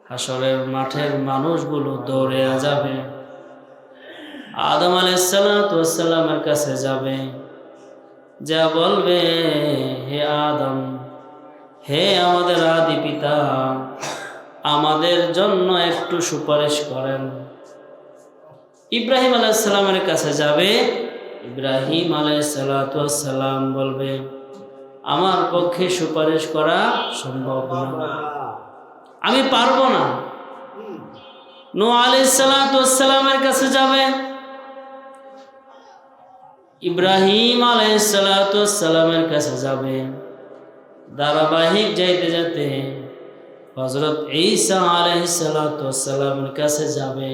হাসরের মাঠের মানুষগুলো দৌড়ে যাবে, আদম আলাইহিসসালামের কাছে যাবে, যা বলবে, হে আদম, হে আমাদের আদি পিতা, আমাদের জন্য একটু সুপারিশ করেন। ইব্রাহিম আলাইহিসসালামের কাছে যাবে, ইব্রাহিম আলাইহিসসালাম বলবে, আমার পক্ষে সুপারিশ করা সম্ভব না, আমি পারবো না। নূহ আলাইহিসসালামের কাছে যাবে, ইব্রাহিম আলাইহিসসালামের কাছে যাবে, ধারাবাহিক যাইতে যেতে হযরত ঈসা আলাইহিসসালামের কাছে যাবে।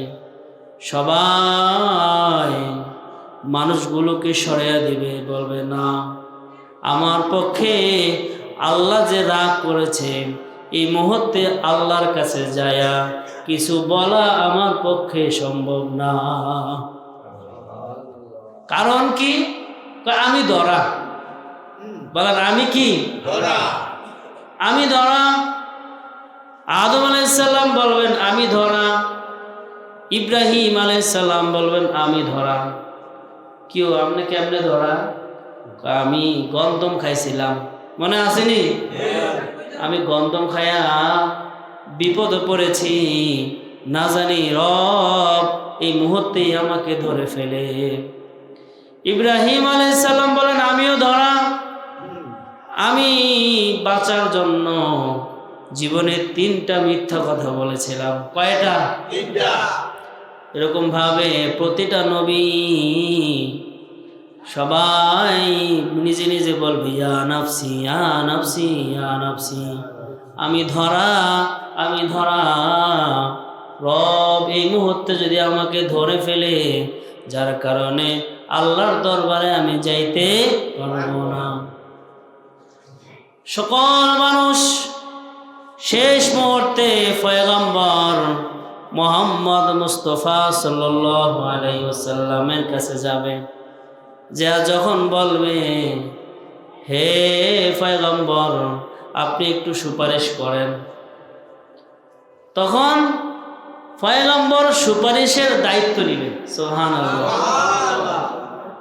সবাই মানুষগুলোকে সরিয়ে দিবে, বলবে, না, আমার পক্ষে আল্লাহ যে রাগ করেছে, এই মুহূর্তে আল্লাহর কাছে যায়া কিছু বলা আমার পক্ষে সম্ভব না। কারণ কি? আমি ধরা। বলেন, আমি কি ধরা? আমি ধরা। আদম আলাইহিসসালাম বলবেন, আমি ধরা। ইব্রাহিম আলাইহিসসালাম বলবেন, আমি ধরা। কেউ আপনি কেমনে ধরা? আমি গন্ধম খাইছিলাম, মনে আসেনি? আমি গন্ধম খায়া বিপদে পড়েছি, না জানি রব এই মুহূর্তেই আমাকে ধরে ফেলে। ইব্রাহিম আলাইহিসসালাম বলেন, আমিও ধরা। আমি বাঁচার জন্য জীবনে 3টা মিথ্যা কথা বলেছিলাম। কয়টা? 3টা। এরকম ভাবে প্রতিটা নবী সবাই নিজে নিজে বলবে, ইয়া নাফসি, ইয়া নাফসি, ইয়া নাফসি, আমি ধরা, আমি ধরা। রব এই মুহূর্তে যদি আমাকে ধরে ফেলে, যার কারণে আল্লাহর দরবারে আমি যাইতে পারবো না। সকল মানুষ শেষ মুহূর্তে পয়গম্বর মুহাম্মদ মুস্তাফা সাল্লাল্লাহু আলাইহি ওয়াসাল্লামের কাছে যাবে, যা যখন বলবে, হে পয়গম্বর, আপনি একটু সুপারিশ করেন, তখন পয়গম্বর সুপারিশের দায়িত্ব নিবে। সুবহানাল্লাহ।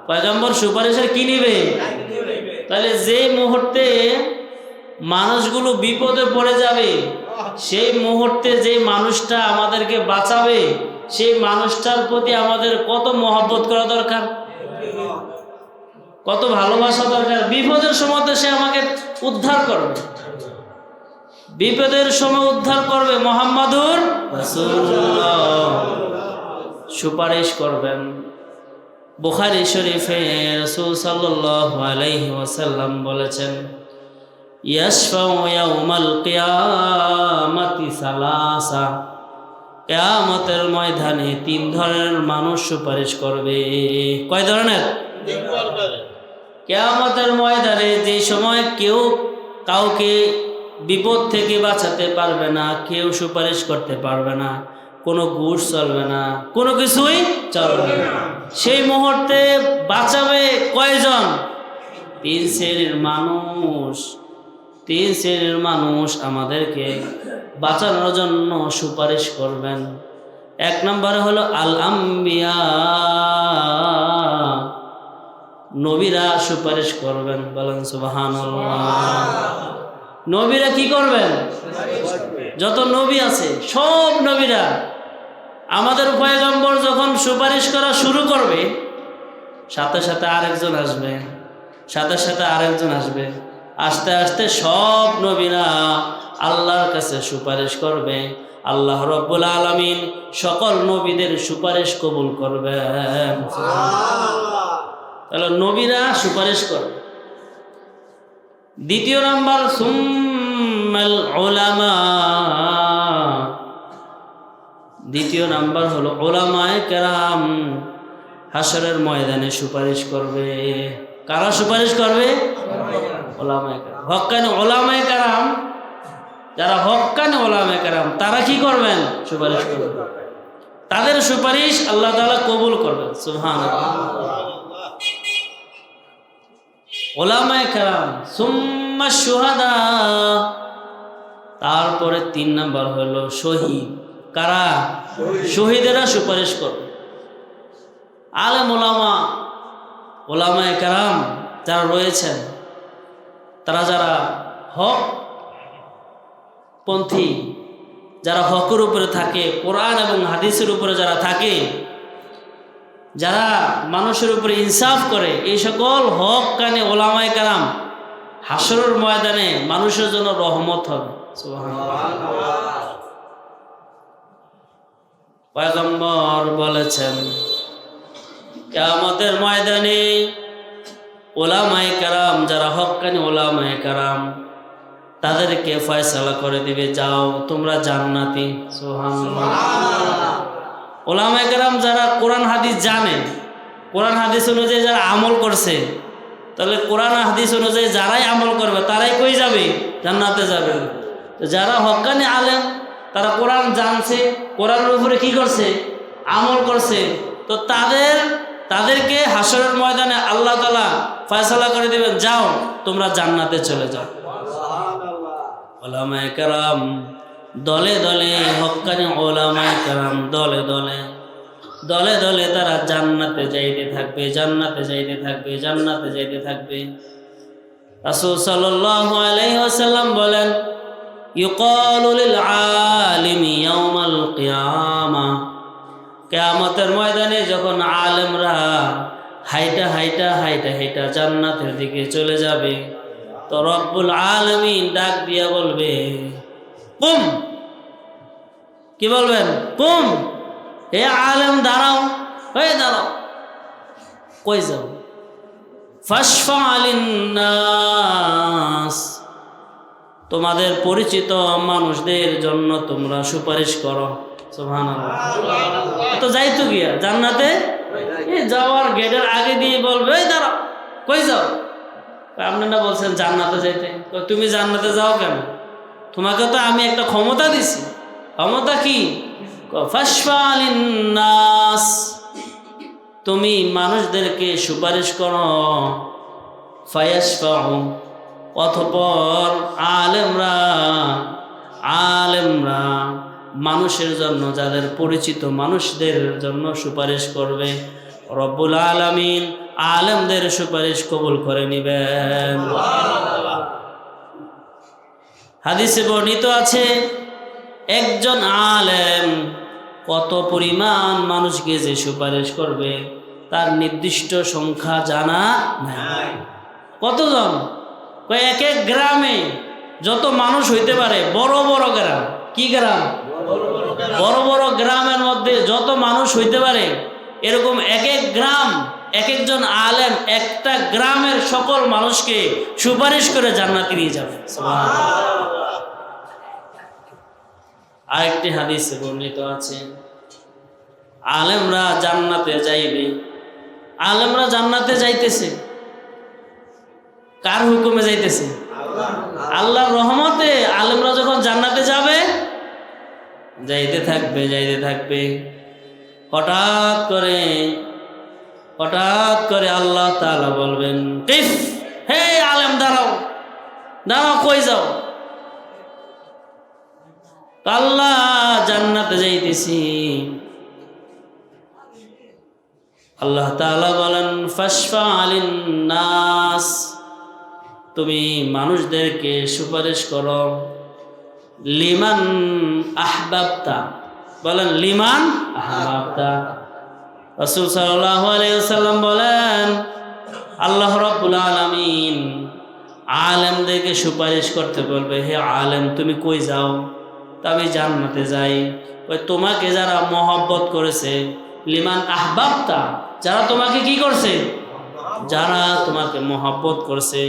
পয়গম্বর সুপারিশের কি নিবে? তাহলে যে মুহূর্তে মানুষগুলো বিপদে পড়ে যাবে, সেই মুহূর্তে যে মানুষটা আমাদেরকে বাঁচাবে, সেই মানুষটার প্রতি আমাদের কত মহব্বত করা দরকার, কত ভালোবাসা দরকার। বিপদের সময় সে আমাকে উদ্ধার করবে, বিপদের সময় উদ্ধার করবে। মুহাম্মাদুর রাসূলুল্লাহ সুপারিশ করবেন। বুখারী শরীফে রাসূল সাল্লাল্লাহু আলাইহি ওয়াসাল্লাম বলেছেন, ইয়াশফাউ ইয়াউমাল কিয়ামাতি সালাসা, কিয়ামতের ময়দানে 3 ধরনের মানুষ সুপারিশ করবে। কয় ধরনের? কিয়ামতের ময়দানে যে সময় কেউ কাউকে বিপদ থেকে বাঁচাতে পারবে না, কেউ সুপারিশ করতে পারবে না, কোনো ঘুষ চলবে না, কোনো কিছুই চলবে না, সেই মুহূর্তে বাঁচাবে কয়জন? 3 শ্রেণীর মানুষ। 3 শ্রেণীর মানুষ আমাদেরকে বাঁচানোর জন্য সুপারিশ করবেন। 1 নম্বরে হলো আল আম্বিয়া, নবীরা সুপারিশ করবেন। বলেন সুবহানাল্লাহ। নবীরা কি করবেন? যত নবী আছে সব নবীরা, আমাদের পয়গম্বর যখন সুপারিশ করা শুরু করবে, সাথে সাথে আরেকজন আসবে, সাথে সাথে আরেকজন আসবে, আস্তে আস্তে সব নবীরা আল্লাহর কাছে সুপারিশ করবে। আল্লাহ রাব্বুল আলামিন সকল নবীদের সুপারিশ কবুল করবেন। তাহলে নবীরা সুপারিশ করবে। 2 নাম্বার, সুম্মাল উলামা। 2 নাম্বার হলো উলামায়ে কেরাম হাসরের ময়দানে সুপারিশ করবে। কারা সুপারিশ করবে? উলামায়ে কেরাম। হক্কানি উলামায়ে কেরাম, যারা হক্কানি উলামায়ে কেরাম, তারা কি করবেন? সুপারিশ করবেন। তাদের সুপারিশ আল্লাহ তাআলা কবুল করবেন। সুবহানাল্লাহ। উলামায়ে কেরাম, সুম্মা শুহাদা, তারপরে 3 নাম্বার হলো শহীদ। কারা? শহীদেরা সুপারিশ করবে। আলেম ওলামায়ে কেরাম যারা রয়েছেন, তারা যারা হক পন্থী, যারা হকের উপরে থাকে, কোরআন এবং হাদিসের উপরে যারা থাকে, যারা মানুষের উপরে ইনসাফ করে, এই সকল হক কানে ওলামায়ে কেরাম হাসরের ময়দানে মানুষের জন্য রহমত হবে। সুবহানাল্লাহ। পয়গম্বর বলেছেন, কিয়ামতের ময়দানে ওলামায়ে কেরাম যারা হক্কানি ওলামায়ে কেরাম, তাদেরকে ফয়সালা করে দিবে, যাও তোমরা জান্নাতি। সুবহানাল্লাহ। ওলামায়ে কেরাম যারা কোরআন হাদিস জানেন, কোরআন হাদিস অনুযায়ী যারা আমল করছে, তাহলে কোরআন হাদিস অনুযায়ী যারাই আমল করবে তারাই কই যাবে? জান্নাতে যাবে। তো যারা হক্কানি আলেম, তারা কোরআন জানছে, কোরআনের উপরে কি করছে? আমল করছে, তো তাদেরকে হাসরের ময়দানে আল্লাহ তাআলা ফয়সালা করে দিবেন, যাও তোমরা জান্নাতে চলে যাও। ওলামায়ে কেরাম দলে দলে, হক্কানি ওলামায়ে কেরাম দলে দলে দলে দলে তারা জান্নাতে যাইতে থাকবে, জান্নাতে যাইতে থাকবে, জান্নাতে যাইতে থাকবে। রাসূল সাল্লাল্লাহু আলাইহি ওয়াসাল্লাম বলেন, ইউকালু লিল আলিমি ইয়াউমাল কিয়ামা, কিয়ামতের ময়দানে যখন আলেমরা হাইটা হাইটা হাইটা হাইটা জান্নাতের দিকে চলে যাবে, তো রব্বুল আলামিন ডাক দিয়া বলবে, কুম। কি বলবেন? কুম, হে আলেম দাঁড়াও, হয়ে দাঁড়াও। কই যাও? ফাশফা লিন্নাস, তোমাদের পরিচিত মানুষদের জন্য তোমরা সুপারিশ করো। সুবহানাল্লাহ। তো যাইতো গিয়া জান্নাতে, যাওয়ার গেটের আগে দিয়ে বলবে, এই দাঁড়াও, কই যাও? আপনারা বলছেন জান্নাতে যাইতে, তুমি জান্নাতে যাও কেন? তোমাকে তো আমি একটা ক্ষমতা দিছি। ক্ষমতা কি? ফাশফা লিন্নাস, তুমি মানুষদেরকে সুপারিশ করো। ফায়াশফাউ, অতঃপর আলেমরা মানুষের জন্য, যাদের পরিচিত মানুষদের জন্য সুপারিশ করবে। রব্বুল আলামিন আলেমদের সুপারিশ কবুল করে নিবেন। হাদিসে বর্ণিত আছে, একজন আলেম কত পরিমাণ মানুষকে যে সুপারিশ করবে তার নির্দিষ্ট সংখ্যা জানা নাই। কতজন? এক এক গ্রামে যত মানুষ হইতে পারে, বড় বড় গ্রাম, কি গ্রাম? বড় বড় গ্রামের মধ্যে যত মানুষ হইতে পারে, এরকম এক এক গ্রাম, এক একজন আলেম একটা গ্রামের সকল মানুষকে সুপারিশ করে জান্নাতে নিয়ে যাবে। আরেকটি হাদিসে বর্ণিত আছে, আলেমরা জান্নাতে যাইবে। আলেমরা জান্নাতে যাইতেছে, কার হুকুমে যাইতেছে? আল্লাহর রহমতে। আলেমরা যখন জান্নাতে যাবে, যাইতে থাকবে যাইতে থাকবে, হঠাৎ করে আল্লাহ তাআলা বলবেন, কিফ, হে আলেম দাঁড়াও, দাঁড়াও, কই যাও? আল্লাহ জান্নাতে যাইতেছি। আল্লাহ তাআলা বলেন, ফাশফা লিন্নাস, তুমি মানুষদেরকে সুপারিশ করো। লিমান আহবাবতা, বলেন লিমান আহবাবতা। রাসূল সাল্লাল্লাহু আলাইহি ওয়াসাল্লাম বলেন, আল্লাহ রাব্বুল আলামিন আলেমদেরকে সুপারিশ করতে বলবে, হে আলেম তুমি কই যাও? তা আমি জান্নাতে যাই। ওই তোমাকে যারা মহব্বত করেছে, লিমান আহবাবতা, যারা তোমাকে কি করছে? যারা তোমাকে মহব্বত করছে,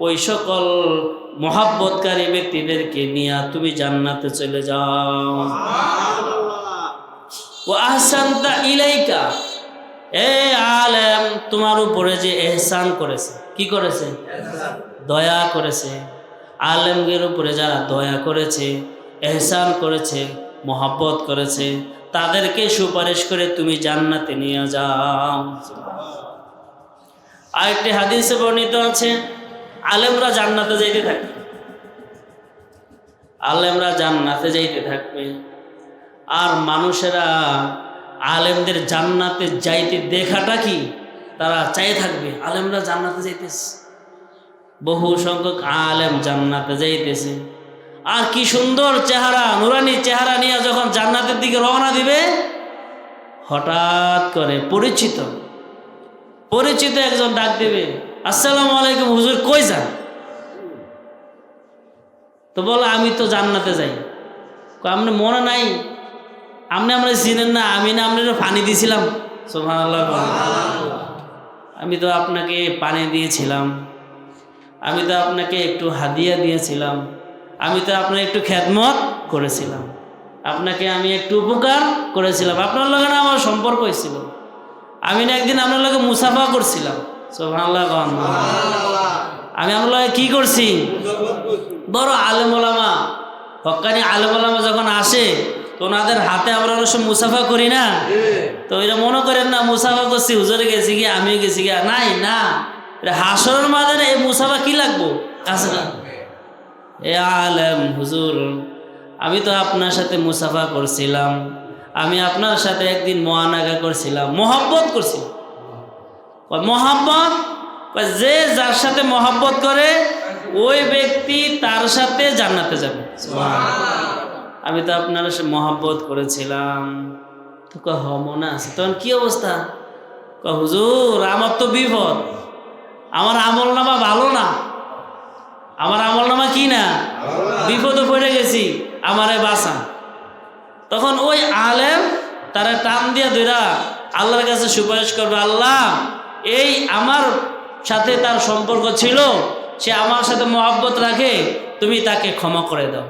ওই সকল মহব্বতকারী ব্যক্তিদেরকে নিয়ে তুমি জান্নাতে চলে যাও। ওয়া আহসানতা ইলাইকা, এ আলেম তোমার উপরে যে ইহসান করেছে, কি করেছে? দয়া করেছে। আলেমদের উপরে যারা দয়া করেছে, ইহসান করেছে, মহব্বত করেছে, তাদেরকে সুপারিশ করে তুমি জান্নাতে নিয়ে যাও। আরেকটি হাদিসে বর্ণিত আছে, আলেমরা জান্নাতে যাইতে থাকে। আলেমরা জান্নাতে যাইতে থাকবে, আর মানুষেরা আলেমদের জান্নাতে যাইতে দেখাটা কি তারা চাইতে থাকবে। আলেমরা জান্নাতে যাইতেছে, বহু সংখ্যক আলেম জান্নাতে যাইতেছে, আর কি সুন্দর চেহারা, নুরানি চেহারা নিয়ে যখন জান্নাতের দিকে রওনা দিবে, হঠাৎ করে পরিচিত একজন ডাক দেবে, আসসালামু আলাইকুম হুজুর, কই যান? তো বলো আমি তো জান্নাতে যাই। আপনি মনে নাই, আপনি আমরা চিনেন না, আমি না আপনার পানি দিয়েছিলাম, সুবহানাল্লাহ, আমি তো আপনাকে পানি দিয়েছিলাম, আমি তো আপনাকে একটু হাদিয়া দিয়েছিলাম, আমি তো আপনার একটু খেদমত করেছিলাম, আপনাকে আমি একটু উপকার করেছিলাম, আপনার লগে না আমার সম্পর্ক হয়েছিল, আমি না একদিন আপনার লগে মুসাফা করছিলাম, সুবহানাল্লাহ। আমি আপনার লগে কি করছি? বড় আলেম ওলামা, হক্কানি আলেম ওলামা যখন আসে তো ওনাদের হাতে আমরা অনেক সময় মুসাফা করি না, তো এরা মনে করেন না মুসাফা করছি, হুজুরে গেছি গিয়ে আমিও গেছি গিয়া, নাই না, হাসরের মাঝে এই মুসাফা কি লাগবো? আছে না, এ আলেম হুজুর, আমি তো আপনার সাথে মুসাফা করছিলাম, আমি আপনার সাথে একদিন মোয়ানাকা করছিলাম, মহব্বত করছিলাম। মহব্বত, যে যার সাথে মহব্বত করে ওই ব্যক্তি তার সাথে জান্নাতে যাবে। আমি তো আপনার সাথে মহব্বত করেছিলাম। তো মনে আছে, তখন কি অবস্থা? হুজুর আমার তো বিপদ, আমার আমল নামা ভালো না, আমার আমল নামা কি না, বিপদে পড়ে গেছি, আমারে বাঁচা। তখন ওই আলেম তারা টান দিয়া ধরা আল্লাহর কাছে সুপারিশ করবে, আল্লাহ এই আমার সাথে তার সম্পর্ক ছিল, সে আমার সাথে মহব্বত রাখে, তুমি তাকে ক্ষমা করে দাও।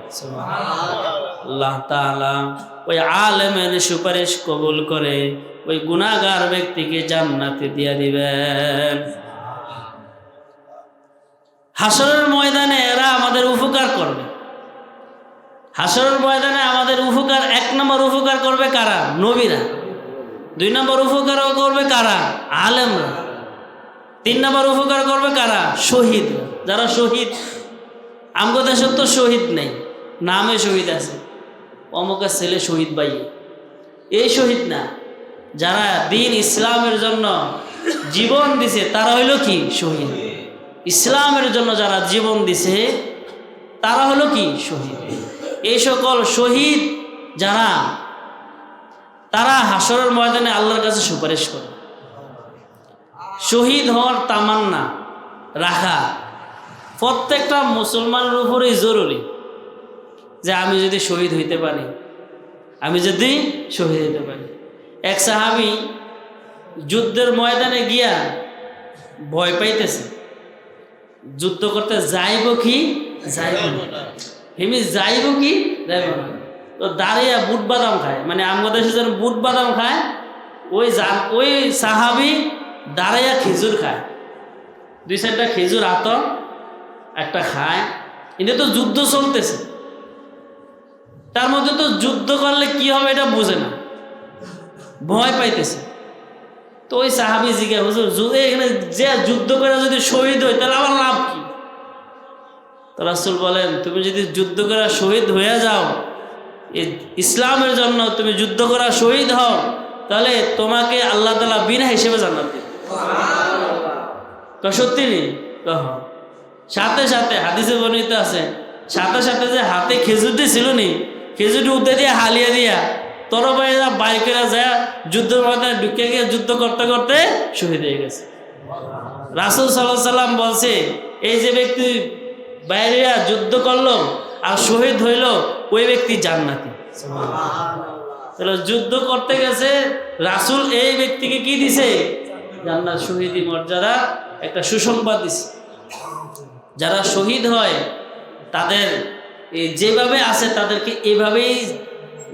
আল্লাহ তাআলা ওই আলেমের সুপারিশ কবুল করে ওই গুনাহগার ব্যক্তিকে জান্নাতে দিয়ে দিবেন। হাসরের ময়দানে এরা আমাদের উপকার করবে। হাসরের ময়দানে আমাদের উপকার, 1 নম্বর উপকার করবে কারা? নবীরা। 2 নম্বর উপকার করবে কারা? আলেমরা। 3 নম্বর উপকার করবে কারা? শহীদ। যারা শহীদ, আমগো দেশে তো শহীদ নেই, নামে শহীদ আছে, অমুকের ছেলে শহীদ ভাই, এই শহীদ না, যারা দিন ইসলামের জন্য জীবন দিছে তারা হইল কি? শহীদ। ইসলামের জন্য যারা জীবন দিছে তারা হলো কি? শহীদ। এই সকল শহীদ যারা, তারা হাসরের ময়দানে আল্লাহর কাছে সুপারিশ করে। শহীদ হওয়ার তামান্না রাখা প্রত্যেকটা মুসলমানের উপরেই জরুরি, যে আমি যদি শহীদ হইতে পারি, আমি যদি শহীদ হইতে পারি। এক সাহাবী যুদ্ধের ময়দানে গিয়া ভয় পাইতেছে, যুদ্ধ করতে যাইব কি যাইব না, হেমি যাইব কি যাইব না, তো দাঁড়িয়ে বুট বাদাম খায়, মানে আমাদের দেশে যেন বুট বাদাম খায়, ওই সাহাবী দাঁড়াইয়া খেজুর খায়, 2-4টা খেজুর হাত একটা খায়। এটা তো যুদ্ধ চলতেছে, তার মধ্যে তো যুদ্ধ করলে কি হবে এটা বুঝে না, ভয় পাইতেছে। তো ওই সাহাবী জিজ্ঞাসা, হুজুর এখানে যে যুদ্ধ করে যদি শহীদ হয় তাহলে আমার লাভ কি? তো রাসূল বলেন, তুমি যদি যুদ্ধ করা শহীদ হয়ে যাও, এই ইসলামের জন্য তুমি যুদ্ধ করা শহীদ হও, তাহলে তোমাকে আল্লাহ তাআলা বিনা হিসেবে জান্নাত দিবে। তো সত্যি নেই, সাথে সাথে হাদিসে বর্ণিত আছে, সাথে সাথে যে হাতে খেজুরটি ছিল নি, খেজুরটি উঠে দিয়ে হালিয়ে দিয়া তরবারিরা বাইকেরা যায় যুদ্ধের ময়দানে ঢুকে গিয়ে যুদ্ধ করতে করতে শহীদ হয়ে গেছে। রাসূল সাল্লাল্লাহু আলাইহি সাল্লাম বলছে, এই যে ব্যক্তি বাইরেরা যুদ্ধ করলো আর শহীদ হইল, ওই ব্যক্তি জান্নাতি। তাহলে যুদ্ধ করতে গেছে, রাসূল এই ব্যক্তিকে কি দিছে? জান্নাত, শহীদি মর্যাদা, একটা সুসংবাদ দিছে। যারা শহীদ হয় তাদের যেভাবে আছে তাদেরকে এভাবেই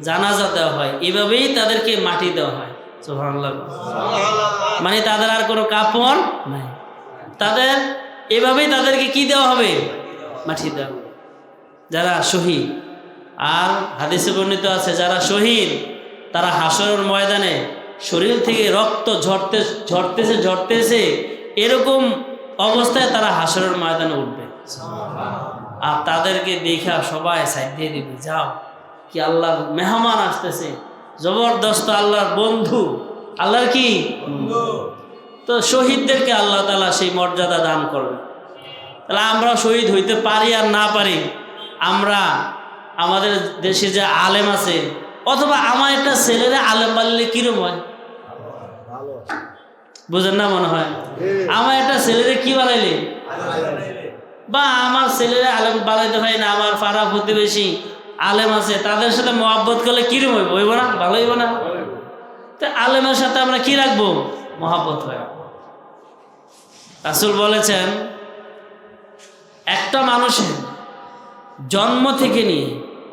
জানাজা দেওয়া হয়, এভাবেই তাদেরকে মাটি দেওয়া হয়। সুবহানাল্লাহ। মানে তাদের আর কোনো কাপড় নাই, তাদের এভাবেই তাদেরকে কি দেওয়া হবে? মাটি দেওয়া হবে, যারা শহীদ। আর হাদিসে বর্ণিত আছে, যারা শহীদ তারা হাসরের ময়দানে শরীর থেকে রক্ত ঝরতেছে এরকম অবস্থায় তারা হাসরের ময়দানে উঠবে। আর তাদেরকে দেখা সবাই সাইড দিয়ে দিবে, যাও কি আল্লাহর মেহমান আসতেছে, জবরদস্ত আল্লাহর বন্ধু, আল্লাহর কি তো শহীদদেরকে আল্লাহ তাআলা সেই মর্যাদা দান করবে। তাহলে আমরা শহীদ হইতে পারি আর না পারি, আমরা আমাদের দেশে যে আলেম আছে, অথবা আমার একটা ছেলেরা আলেম বানালে কিরম হয় বুঝেন না মনে হয়? আমার একটা ছেলেরে কি বানাইলে, বা আমার ছেলেরা আলেম বানাইতে পারি না, আমার পাড়া প্রতিবেশী আলেম আছে, তাদের সাথে মহব্বত করলে কিরম হইব, হইব না? ভালো হইব না? তো আলেমের সাথে আমরা কি রাখবো? মহব্বত হয়। রাসূল বলেছেন একটা মানুষের জন্ম থেকে নিয়ে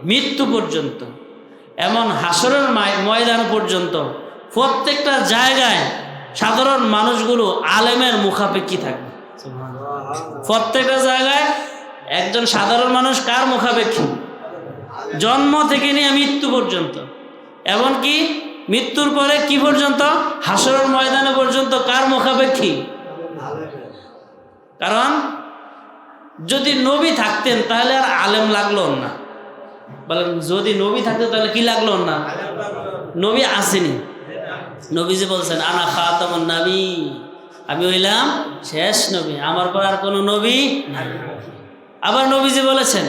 মৃত্যু পর্যন্ত, এমন হাসরের ময়দান পর্যন্ত প্রত্যেকটা জায়গায় সাধারণ মানুষগুলো আলেমের মুখাপেক্ষী থাকবে। প্রত্যেকটা জায়গায় একজন সাধারণ মানুষ কার মুখাপেক্ষী? জন্ম থেকে নিয়ে মৃত্যু পর্যন্ত, এমনকি মৃত্যুর পরে কি পর্যন্ত? হাসরের ময়দানে পর্যন্ত কার মুখাপেক্ষী? কারণ যদি নবী থাকতেন তাহলে আর আলেম লাগলো না। বলেন যদি নবী থাকতেন তাহলে কি লাগলো না? নবী আসেনি। নবীজি বলছেন আনা খাতামুন নবী, আমি হইলাম শেষ নবী, আমার পর আর কোনো নবী নাই। আবার নবীজি বলেছেন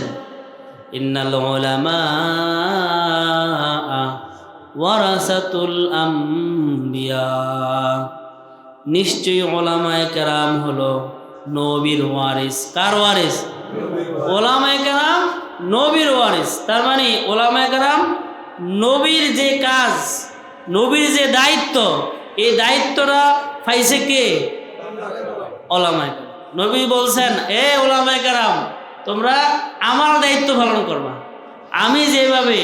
ইন্নাল উলামা ওয়ারাসাতুল আম্বিয়া, নিশ্চয়ই উলামায়ে কেরাম হলো নবীর ওয়ারিস। কার ওয়ারিস? উলামায়ে কেরাম নবীর ওয়ারিস। তার মানে উলামায়ে কেরাম নবীর যে কাজ, নবীর যে দায়িত্ব, এই দায়িত্বটা পাইছে কে? উলামায়ে কেরাম। নবী বলছেন এ উলামায়ে কেরাম, তোমরা আমার দায়িত্ব পালন করবা। আমি যেভাবে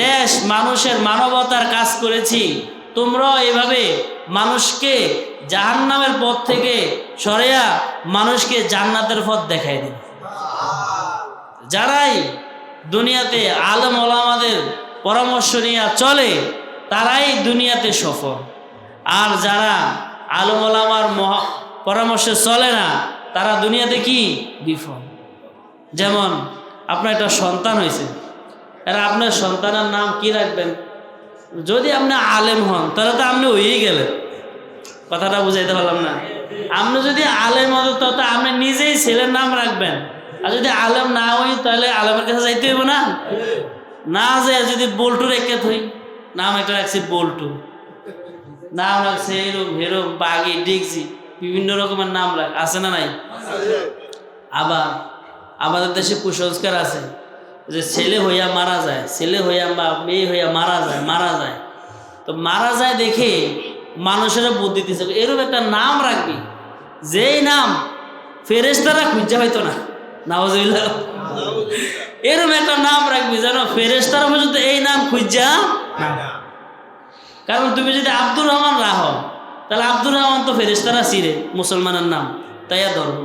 দেশ মানুষের মানবতার কাজ করেছি, তোমরাও এইভাবে মানুষকে জাহান্নামের পথ থেকে সরিয়ে মানুষকে জান্নাতের পথ দেখাই দিন। যারাই দুনিয়াতে আলেম ওলামাদের পরামর্শ নিয়ে চলে তারাই দুনিয়াতে সফল, আর যারা আলেম ওলামার পরামর্শে চলে না তারা দুনিয়াতে কি বিফল। যেমন আপনার একটা সন্তান হয়েছে, আর আপনার সন্তানের নাম কি রাখবেন? যদি আপনি আলেম হন তাহলে তো আপনি হয়েই গেলেন। কথাটা বুঝাইতে পারলাম না? আপনি যদি আলেম হন তাহলে আপনি নিজেই ছেলের নাম রাখবেন, আর যদি আলেম না হই তাহলে আলেমের কাছে যাইতে হইব না? না যে যদি বল্টু রেখে থই, নাম একটা রাখছি বল্টু, নাম রাখছে এরম হেরম বাগি ডিগজি, বিভিন্ন রকমের নাম আছে না নাই? আবার আমাদের দেশে কুসংস্কার আছে যে ছেলে হইয়া মারা যায়, ছেলে হইয়া বা মেয়ে হইয়া মারা যায়। তো মারা যায় দেখে মানুষেরা বুদ্ধি দিচ্ছে এরকম একটা নাম রাখবি যেই নাম ফেরেশতারা খুঁজে হইতো না। নাউজুবিল্লাহ। এরকম একটা নাম রাখবি যেন ফেরেশতারা পর্যন্ত এই নাম খুঁজা না। কারণ তুমি যদি আব্দুর রহমান রাখো তাহলে আব্দুর রহমান তো ফেরেশতারা চিরে, মুসলমানের নাম, তাই ধরব।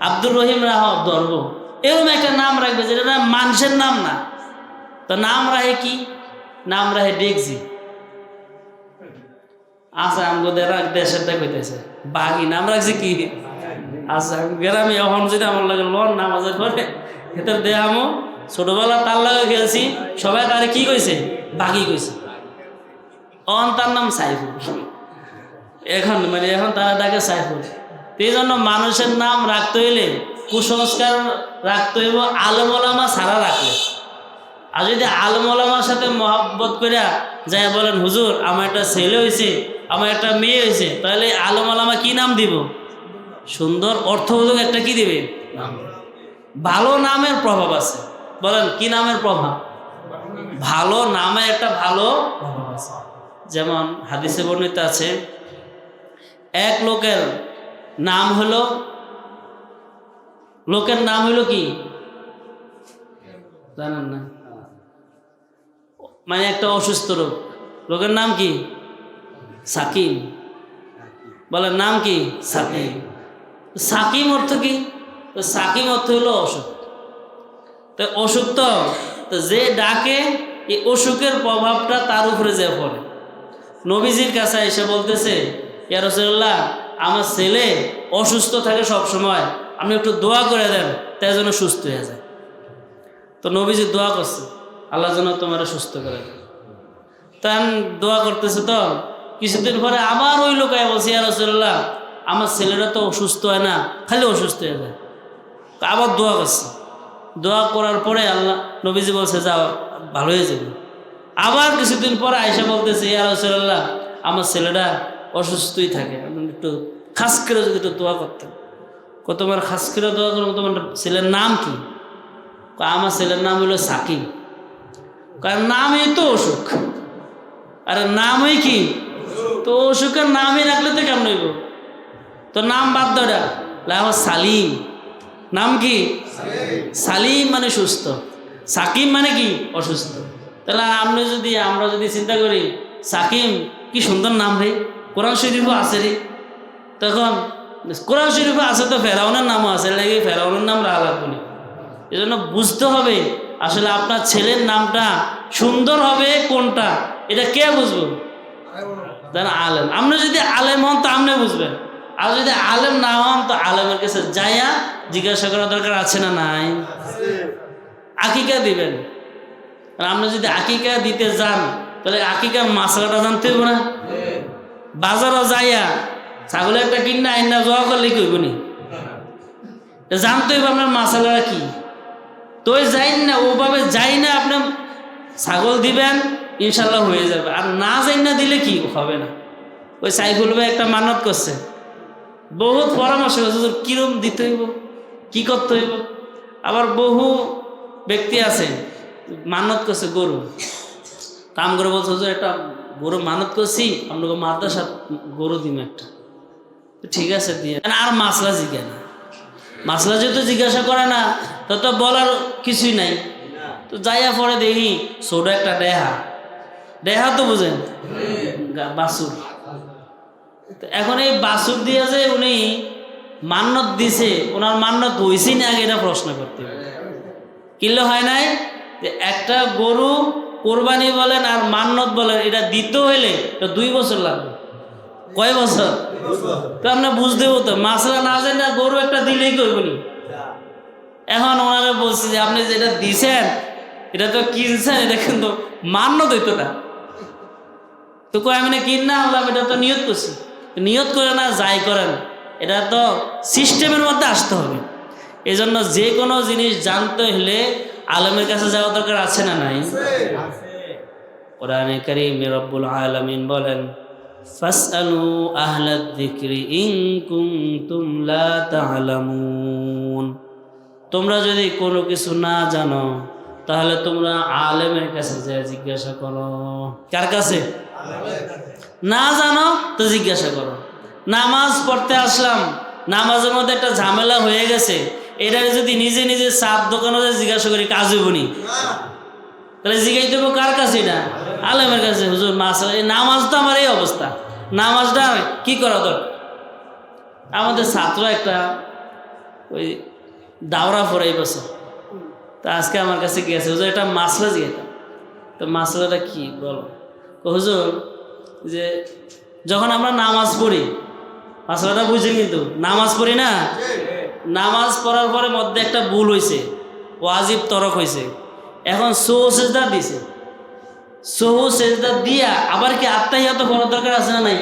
আব্দুর রহিম রাখো ধরব। এরকম একটা নাম রাখবে যেটা মানুষের নাম না। তো নাম রাখে কি? নাম রাখে ডেকজি। আচ্ছা আমাদের দেশেরটা কইতেছে বাঘি নাম রাখছে কি? আচ্ছা গ্রামে এখন যদি আমার লাগে লন নামাজের পরে ভেতর দেয় আমো ছোটবেলা তার লাগে খেলছি, সবাই তারে কি কইছে? বাঘি কইছে। অন তার নাম সাইফুল। এখন তারা ডাকে সাইফুল। এই জন্য মানুষের নাম রাখতে হইলে কুসংস্কার রাখতে হইব আলেম ওলামা ছাড়া রাখলে। আর যদি আলেম ওলামার সাথে মহব্বত করিয়া যাই বলেন হুজুর আমার একটা ছেলে হয়েছে, আমার একটা মেয়ে হয়েছে, তাহলে আলেম ওলামা কি নাম দিব? সুন্দর অর্থবোধক একটা কি দিবে? ভালো নামের প্রভাব আছে। বলেন কি নামের প্রভাব? ভালো নামে একটা ভালো প্রভাব আছে। যেমন হাদিসে বর্ণিত আছে এক লোকের নাম হলো কি জানেন না? মানে একটা অসুস্থ রোগ, লোকের নাম কি? সাকিম। বলেন নাম কি? সাকিম। সাকিম অর্থ কি? তো সাকিম অর্থ হলো অসুখ। তো অসুখ তো যে ডাকে এই অসুখের প্রভাবটা তার উপরে যে পড়ে। নবীজির কাছে এসে বলতেছে ইয়া রাসূলুল্লাহ আমার ছেলে অসুস্থ থাকে সব সময়, আপনি একটু দোয়া করে দেন তাই যেন সুস্থ হয়ে যায়। তো নবীজি দোয়া করছে আল্লাহ যেন তোমার সুস্থ করে দেয়। তা দোয়া করতেছে, তো কিছুদিন পরে আবার ওই লোক বলছে, ইয়া রাসূলুল্লাহ আমার ছেলেরা তো অসুস্থ হয় না, খালি অসুস্থ হয়ে যায়। আবার দোয়া করছে, দোয়া করার পরে আল্লাহ নবীজি বলছে যাও ভালো হয়ে যাবে। আবার কিছুদিন পরে আয়েশা বলতেছে, ইয়া রাসূলুল্লাহ আমার ছেলেটা অসুস্থই থাকে, আপনি একটু খাস করে যদি একটু দোয়া করতেন। তোমার খাস করে দোয়া করবো, তোমার ছেলের নাম কি? আমার ছেলের নাম হলো সাকিব। কারণ নামই তো অসুখ, আরে নামই কি তো অসুখের নামই রাখলে তো কেমন হইব? তো নাম বাদ দেওয়া লাগো সালিম। নাম কি? সালিম মানে সুস্থ, সাকিম মানে কি অসুস্থ। তাহলে আমরা যদি চিন্তা করি সাকিম কি সুন্দর নাম রে, কোরআন শরীফও আছে রে, তখন কোরআন শরীফে আছে তো ফেরাউনের নামও আছে, লাগে ফেরাউনের নাম রাখা লাগবে না। এই জন্য বুঝতে হবে আসলে আপনার ছেলের নামটা সুন্দর হবে কোনটা, এটা কে বুঝবো? জানা আলেম। আপনি যদি আলেম হন তো আপনি বুঝবেন, আর যদি আলেম না হন তো আলেমের কাছে যাইয়া জিজ্ঞাসা করা দরকার আছে না নাই? আকিকা দিবেন, আপনি যদি আকিকা দিতে যান তাহলে আকিকার মাসলাটা জানতে হবে না? বাজারও যাইয়া ছাগলের একটা কিনা আইনা জোয়া করলে কি হইব নি? জানতে হইব আপনার মাসালাটা কি। তো যাই না ওভাবে যাই না আপনি ছাগল দিবেন ইনশাল্লাহ হয়ে যাবে, আর না যাই না দিলে কি হবে না। ওই সাইফুল ভাই একটা মানত করছে, বহুত পরামর্শ করছে কিরম দিতে হইব, কি করতে হইব। আবার বহু ব্যক্তি আছে মানত করছে গরু, কাম করে বলছে হুজুর একটা গরু মানত করছি, আপনাকে মাদ্রাসা গরু দিন একটা। ঠিক আছে দিয়ে, আর মাসলা জিজ্ঞাসা না, মাসলা যেহেতু জিজ্ঞাসা করে না তত বলার কিছুই নাই। তো যাইয়া পরে দেখি ছোট একটা ডেহা তো বুঝেন বাসুর। এখন এই বাসুর দিয়ে যে উনি মান্নত দিছে, ওনার মান্নত হয়েছি না আগে এটা প্রশ্ন করতে হবে। কিনলে হয় নাই যে একটা গরু কোরবানি বলেন আর মান্নত বলেন এটা দিতে হইলে 2 বছর লাগবে। কয় বছর? তো আপনার বুঝতে হতো মাসলা না জানি না গরু একটা দিলেই করবনি। এখন ওনারা বলছি যে আপনি যেটা দিছেন এটা তো কিনছেন, এটা কিন্তু মান্নত হইতো না। তো কয় আমি না কিন না আল্লাহ, এটা তো নিয়ত করছি। নিয়ত করে না যাই করেন, এটা তো সিস্টেমের মধ্যে আসতে হবে। এই জন্য যে কোনো জিনিস জানতে হলে আলেমের কাছে যাওয়া দরকার আছে না নাই? কোরআনে কারীমে রব্বুল আলামিন বলেন ফাসআলু আহলাদ যিকরি ইন কুনতুম লা তা'লামুন। তোমরা যদি কোনো কিছু না জানো তাহলে তোমরা আলেমের কাছে যায় জিজ্ঞাসা করো। কার কাছে? না জানো তো জিজ্ঞাসা করো। নামাজ পড়তে আসলাম, নামাজের মধ্যে একটা ঝামেলা হয়ে গেছে, এটা যদি নিজে নিজে চাপ দোকানে জিজ্ঞাসা করি কাজ হইব নি? তাহলে জিজ্ঞাসা দেবো কার কাছে? না আলেমের কাছে। হুজুর এই নামাজ তো আমার এই অবস্থা, নামাজটা কি করা দরকার? আমাদের ছাত্র একটা ওই দাওরা পড়াই বছর, তা আজকে আমার কাছে গিয়েছে, হুজুর একটা মাসলা জিজ্ঞাসা। তো মাসলাটা কি বলো? হুজুর যে যখন আমরা নামাজ পড়ি, মাসলাটা বুঝি কিন্তু নামাজ পড়ি না, নামাজ পড়ার পরে মধ্যে একটা ভুল হয়েছে, ওয়াজিব তরক হয়েছে, এখন সহু সেজদা দিছে, সহু সেজদা দিয়া আবার কি আত্তাহিয়াত পড়ার দরকার আছে না নাই?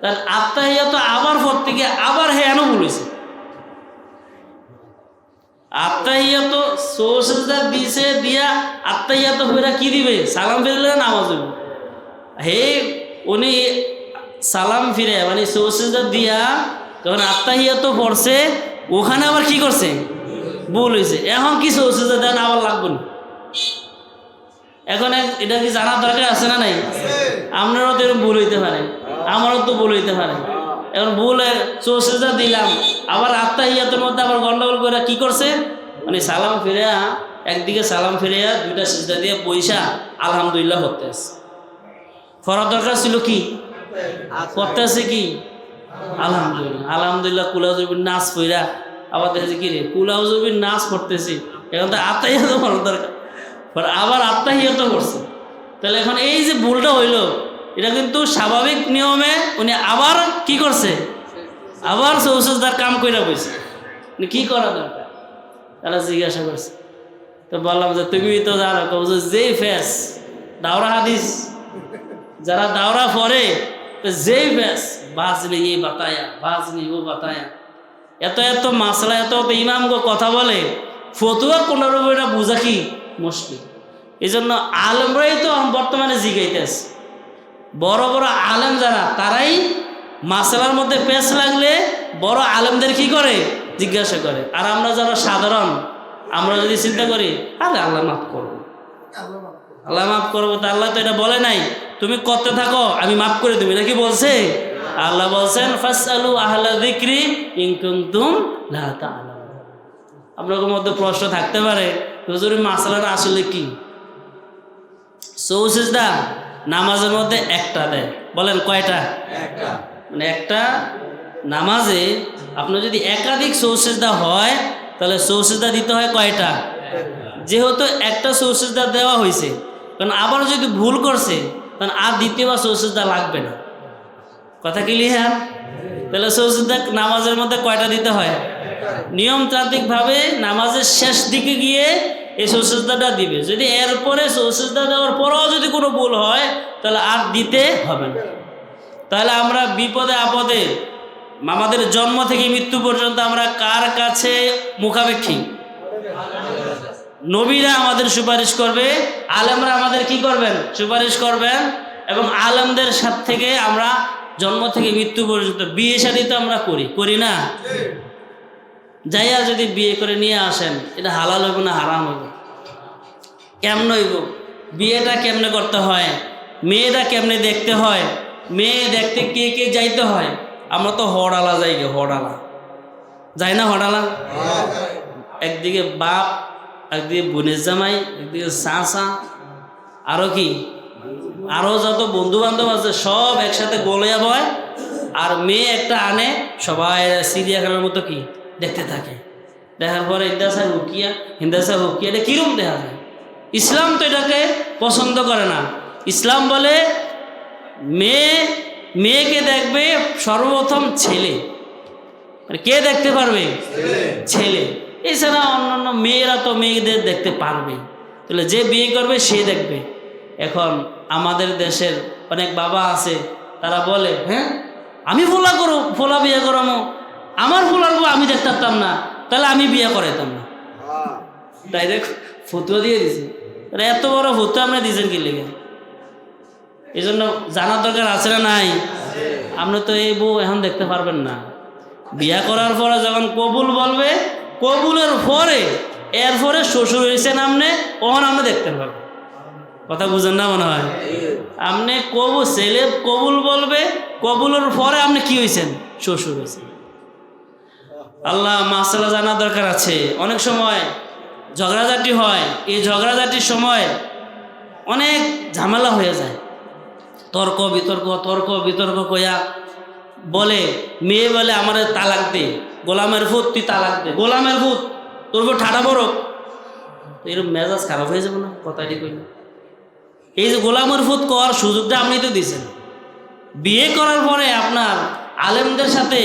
তার আত্তাহিয়াত আবার পড়তে গিয়ে আবার হেয়ানো ভুল হয়েছে। আত্তাহিয়াত সহু সেজদা দিছে, দিয়া আত্তাহিয়াত ফেরা কি দিবে? সালাম ফিরলে নামাজ হইব। হে উনি সালাম ফিরে মানে সহু সেজদা দিয়া যখন আত্তাহিয়াত পড়ছে ওখানে আবার কি করছে? ভুল হয়েছে। এখন কি সহু সেজদা দেন আবার লাগবে না। এখন এটা কি জানার দরকার আছে না নাই? আপনারও তো এরকম ভুল হইতে পারে, আমারও তো ভুল হইতে পারে। এখন ভুল সহু সেজদা দিলাম, আবার আত্তাহিয়াতের মধ্যে আবার গন্ডগোল করে কি করছে মানে সালাম ফিরিয়া একদিকে সালাম ফিরিয়া 2টা সিজদা দিয়ে পয়সা আলহামদুলিল্লাহ করতে আছে। করার দরকার ছিল কি? করতে আছে কি আলহামদুলিল্লাহ। আলহামদুলিল্লাহ কুলাউজুবির নাচ পইরা আবার দেখেছি কি রে কুলাউজুবির নাচ করতেছি, এখন তো আত্তাহিয়াত করার দরকার, আবার আত্তাহিয়াত করছে। তাহলে এখন এই যে ভুলটা হইল এটা কিন্তু স্বাভাবিক নিয়মে উনি আবার কি করছে? আবার সহু সেজদার কাম কইরা বইছে। কি করা দরকার? তারা জিজ্ঞাসা করছে তো বললাম যে তুমি তো জানো যে যেই ফেস দাওরা হাদিস যারা দাওরা পড়ে তো যেই ফেস বাজলে এই বাতায়া বাজলে ও বাতায়া এত এত মাসলা এত এত ইমাম কথা বলে ফতুয়া কোনোরকম এটা বোঝা কি মুশকিল। এই জন্য আলেমরাই তো বর্তমানে জিগাইতেছে, বড় বড় আলেম যারা তারাই মাসলার মধ্যে পেশ লাগলে বড় আলেমদের কি করে জিজ্ঞাসা করে। আর আমরা যারা সাধারণ আমরা যদি চিন্তা করি আরে আল্লাহ মাফ করবো, আল্লাহ মাফ করবো, তা আল্লাহ তো এটা বলে নাই তুমি করতে থাকো আমি মাফ করে দেবো, এটা কি বলছে? আল্লাহ বলছেন ফাসআলু আহলা যিকরি ইন কুনতুম লা তা'লামুন। আপনাদের মধ্যে প্রশ্ন থাকতে পারে হুজুর মাসলাটা আসলে কি? সৌসিজদা নামাজের মধ্যে একটা দেয়, বলেন কয়টা? একটা। মানে একটা নামাজে আপনার যদি একাধিক সৌসিজদা হয় তাহলে সৌসিজদা দিতে হয় কয়টা? যেহেতু একটা সৌসিজদা দেওয়া হয়েছে, কারণ আবার যদি ভুল করছে তখন আর দ্বিতীয়বার সৌসিজদা লাগবে না। কথা ক্লিয়ার? তাহলে সৌসিজদা নামাজের মধ্যে কয়টা দিতে হয়? নিয়মতান্ত্রিকভাবে নামাজের শেষ দিকে গিয়ে এই সৌসিজদাটা দিবে। যদি এরপরে সৌসিজদা দেওয়ার পরেও যদি কোনো ভুল হয় তাহলে আর দিতে হবে না। তাহলে আমরা বিপদে আপদে আমাদের জন্ম থেকে মৃত্যু পর্যন্ত আমরা কার কাছে মুখাপেক্ষী? নবীরা আমাদের সুপারিশ করবে, আলেমরা আমাদের কি করবেন? সুপারিশ করবেন। এবং আলেমদের সাথ থেকে আমরা জন্ম থেকে মৃত্যু পর্যন্ত বিয়ে শাদী তো আমরা করি না? যাইয়া যদি বিয়ে করে নিয়ে আসেন এটা হালাল হইব না হারাম হইব? কেমন হইব? বিয়েটা কেমনে করতে হয়, মেয়েটা কেমনে দেখতে হয়, মেয়ে দেখতে কে কে যাইতে হয়? আমরা তো হড়ালা যাই গে, হড়ালা যাই না? হড়ালা একদিকে বাপ, একদিকে বোনের জামাই, একদিকে চাচা, আরো কি আরো যত বন্ধু বান্ধব আছে সব একসাথে গোলিয়া বয়, আর মেয়ে একটা আনে, সবাই চিড়িয়াখানার মতো কি দেখতে থাকে। দেখার পরে ইন্দাসা হুকিয়া হিন্দাসা হুকিয়া, এটা কিরম দেখা যায়? ইসলাম তো এটাকে পছন্দ করে না। ইসলাম বলে মেয়েকে দেখবে সর্বপ্রথম ছেলে। কে দেখতে পারবে? ছেলে। এছাড়া অন্যান্য মেয়েরা তো মেয়েদের দেখতে পারবে, তাহলে যে বিয়ে করবে সে দেখবে। এখন আমাদের দেশের অনেক বাবা আছে তারা বলে হ্যাঁ আমি ফোলা বিয়ে করামো, আমার ফোলার বউ আমি দেখতাম না, তাহলে আমি বিয়ে করাইতাম না। ডাইরেক্ট ফতুয়া দিয়ে দিছি। এত বড় ফতুয়া আপনি দিয়েছেন কি লেগে? এই জন্য জানার দরকার আছে না নাই? আপনি তো এই বউ এখন দেখতে পারবেন না। বিয়া করার পরে যখন কবুল বলবে, কবুলের পরে এরপরে শ্বশুর হয়েছেন আপনি, ওখানে আপনি দেখতে পারবেন। কথা বুঝেন না মনে হয়? আপনি ছেলে কবুল বলবে, কবুলের পরে আপনি কি হয়েছেন? শ্বশুর হয়েছেন। আল্লাহ মাসালা জানার দরকার আছে। অনেক সময় ঝগড়াঝাটি হয়, এই ঝগড়াঝাটির সময় অনেক ঝামেলা হয়ে যায়, তর্ক বিতর্ক কইয়া বলে, মেয়ে বলে আমার তালাক দে, গোলামের ভূত তুই তালাক দে, গোলামের ভূত তোর উপর ঠাডা বড়। এরকম মেজাজ খারাপ হয়ে যাবে না? কথাটি কইল। এই যে গোলামের ভূত করার সুযোগটা আপনি তো দিয়েছেন। বিয়ে করার পরে আপনার আলেমদের সাথে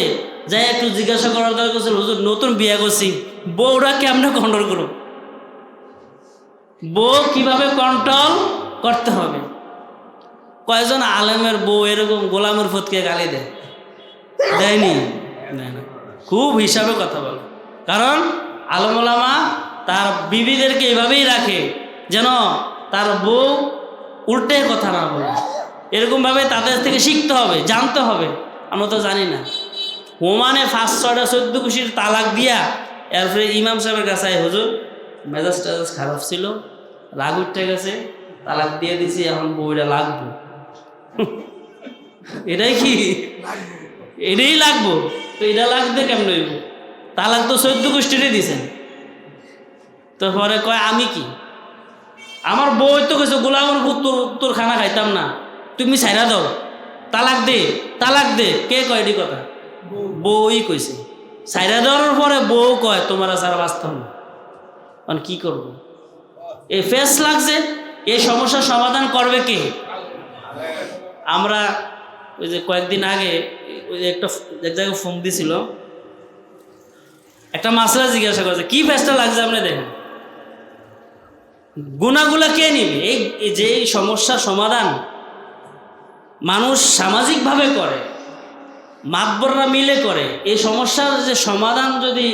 যাই একটু জিজ্ঞাসা করার দরকার ছিল, হুজুর নতুন বিয়ে করছি, বউরা কেমনে কন্ট্রোল করো, বউ কিভাবে কন্ট্রোল করতে হবে? কয়েকজন আলেমের বউ এরকম গোলামের ভূতকে গালি দেয়নি? না, খুব হিসাবে কথা বলে। কারণ আলেম ওলামা তার বিবিদেরকে এইভাবেই রাখে যেন তার বউ উল্টে কথা না বলে। এরকমভাবে তাদের থেকে শিখতে হবে, জানতে হবে। আমরা তো জানি না। ওমানে 5-6টা 14 কুশির তালাক দিয়া এরপরে ইমাম সাহেবের কাছে হুজুর মেজাজ টেজাজ খারাপ ছিল, রাগ উঠে গেছে, তালাক দিয়ে দিছি, এখন বউটা লাগবো। এটাই কি? এটাই লাগবো? তো এটা লাগবে কেমন হইব? তালাক তো 14 গোষ্ঠীরই দিছেন। তো পরে কয় আমি কি, আমার বউ তো কইছে গোলামের ভূত তোর খানা খাইতাম না, তুমি ছাইরা দাও, তালাক দে। কে কয় এটি কথা? বউই কইছে। ছাইরা দেওয়ার পরে বউ কয় তোমার সারা বাস্তব না। মানে কি করব? এই ফেস লাগছে, এই সমস্যার সমাধান করবে কে? আমরা ওই যে কয়েকদিন আগে ওই যে এক জায়গায় ফোন দিছিল, একটা মাসলা জিজ্ঞাসা করছে কি ফেসটা লাগছে আপনি দেখেন। গুনাহগুলা কে নিবে? এই যে সমস্যার সমাধান মানুষ সামাজিকভাবে করে, মাতবররা মিলে করে, এই সমস্যার যে সমাধান যদি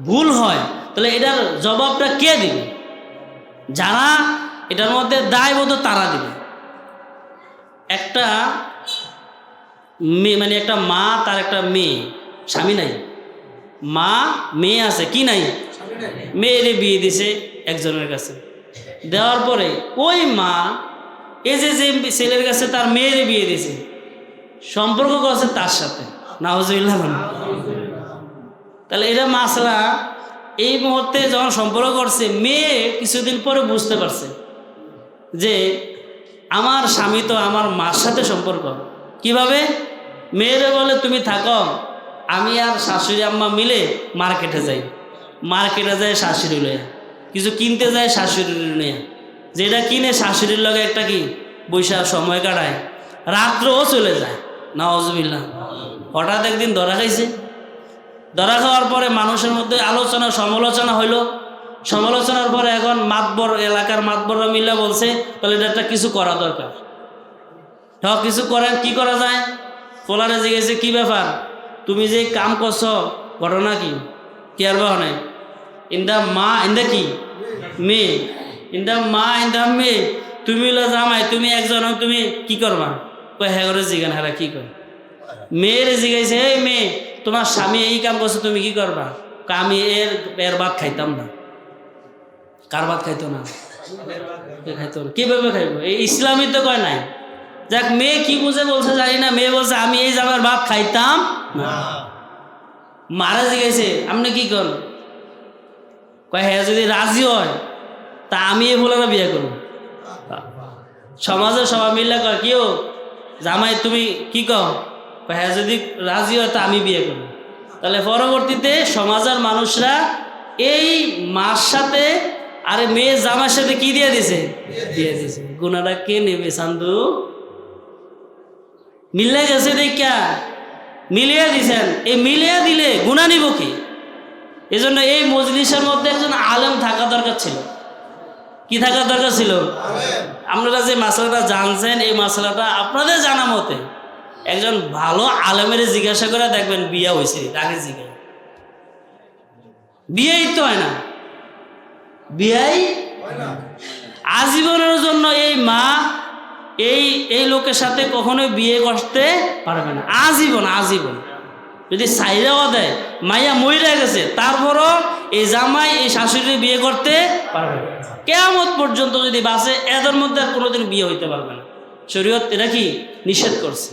ভুল হয় তাহলে এটার জবাবটা কে দিবে? যারা এটার মধ্যে দায়বদ্ধ তারা দিবে। একটা মেয়ে, মানে একটা মা, তার একটা মেয়ে, স্বামী নাই, মা মেয়ে আছে, কি নাই, মেয়েরে বিয়ে দিছে একজনের কাছে। দেওয়ার পরে ওই মা এই যে ছেলের কাছে তার মেয়েরে বিয়ে দিছে, সম্পর্ক করছে তার সাথে, নাউজুবিল্লাহ। তাহলে এটা মাসলা। এই মুহূর্তে যখন সম্পর্ক করছে, মেয়ে কিছুদিন পরে বুঝতে পারছে যে আমার স্বামী তো আমার মার সাথে সম্পর্ক। কিভাবে? মেয়েরে বলে তুমি থাকো, আমি আর শাশুড়ি আম্মা মিলে মার্কেটে যাই, মার্কেটে যায় শাশুড়ি লইয়া, কিছু কিনতে যায় শাশুড়ি লইয়া, যেটা কিনে শাশুড়ির লগে একটা কি বৈশাখ সময় কাটায়, রাত্রও চলে যায়, নাউজুবিল্লাহ। হঠাৎ একদিন ধরা খাইছে। ধরা খাওয়ার পরে মানুষের মধ্যে আলোচনা সমালোচনা হইল। সমালোচনার পরে এখন মাতবর, এলাকার মাতবররা মিলে বলছে তাহলে এটা একটা কিছু করা দরকার। কিছু করেন, কি করা যায়? পোলারে জিজ্ঞেসে কি ব্যাপার, তুমি যে কাম করছো ঘটনা কি আর বা নাই? ইন্দা মা, ইন্দা কি মেয়ে, ইন্দা মা, ইন্দা মেয়ে, তুমি হলো জামাই, তুমি একজন, তুমি কি করবা? হ্যাঁ করে জিজ্ঞান, হ্যাঁ কি কর? মেয়ের জিজ্ঞাসে, এই মেয়ে, তোমার স্বামী এই কাম করছে, তুমি কি করবা? আমি এর ভাত খাইতাম না। কার ভাত খাইতো না? খাইতো না। কিভাবে খাইবো? এই ইসলামী তো কয় নাই। যাক, মেয়ে কি বুঝে বলছে জানি না, মেয়ে বলছে আমি এই জামার ভাত খাইতাম না। মারা জিজ্ঞাসে, আপনি কি করেন? কয় হ্যাঁ যদি রাজি হয় তা আমি এই বলে বিয়ে করব। সমাজের সবাই মিললে কয় কেউ জামাই তুমি কি কও? হ্যাঁ যদি রাজি হয় তা আমি বিয়ে করব। তাহলে পরবর্তীতে সমাজের মানুষরা এই মার সাথে আরে মেয়ে জামার সাথে কি দিয়ে দিছে? দিয়ে দিছে। গুনাহটা কে নেবে? সান্দু মিলে গেছে দেখা মিলিয়ে দিছেন। এই মিলিয়ে দিলে গুনাহ নিব কি? এই জন্য এই মজলিসের মধ্যে একজন আলেম থাকা দরকার ছিল। কি থাকা দরকার ছিল? আপনারা যে মাসলাটা জানছেন, এই মাসলাটা আপনাদের জানা মতে একজন ভালো আলেমের জিজ্ঞাসা করে দেখবেন বিয়ে হয়েছে, তাকে জিজ্ঞাসা, বিয়েই তো হয় না, বিয়েই আজীবনের জন্য এই মা এই লোকের সাথে কখনোই বিয়ে করতে পারবে না, আজীবন। আজীবন যদি সাইরাও দেয়, মাইয়া মইরা গেছে, তারপরও এই জামাই এই শাশুড়ি বিয়ে করতে পারবে না। কিয়ামত পর্যন্ত যদি বাঁচে, এদের মধ্যে আর কোনোদিন বিয়ে হইতে পারবে না। শরীয়ত এটা কি নিষেধ করছে।